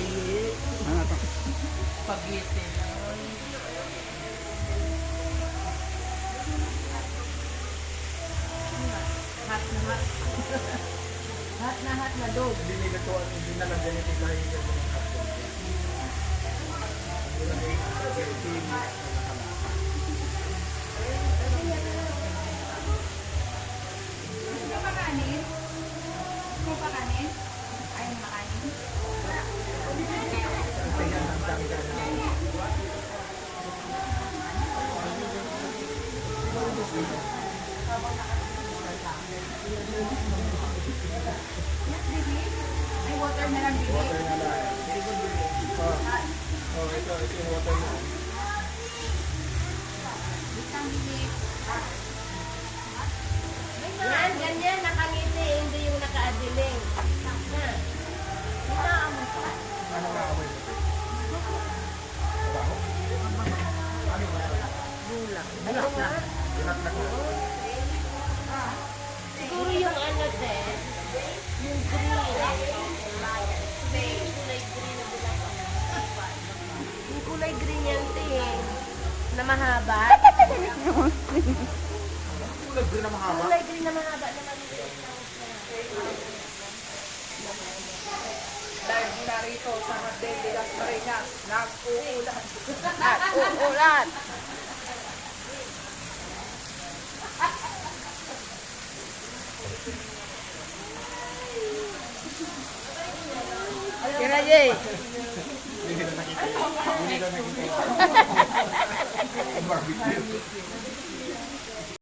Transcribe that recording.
Ay, spaghetti. Hot na hot. Hot na dog. Hindi nilatuan, hindi nalagyan ito dahil yung mga hapon. Hindi lang yung spaghetti. Gusto mo pa kanin? Gusto mo pa kanin? Ayaw mo kanin? Tingnan ang dami-dami. Ay, watermelon bibig. Water na lang. Oh, ito yung water na. Isang bibig. Yan, ganyan, nakangiti, hindi yung nakaadiling. Na. Inaamon ka. Ano nga amoy? Baho? Ano nga? Bulak. Bulak na. Bulak na. Siguro yung ano, te, yung green. Yung kulay green yan, te. Na mahaba. Kulay green na mahaba. Kulay green na mahaba na maliliit na. Dahil narito sa Hotel de las Marinas, nag-uulan. Nag-uulan. Kira Jay. Hindi na nakita. Hindi na nakita. Barbecue.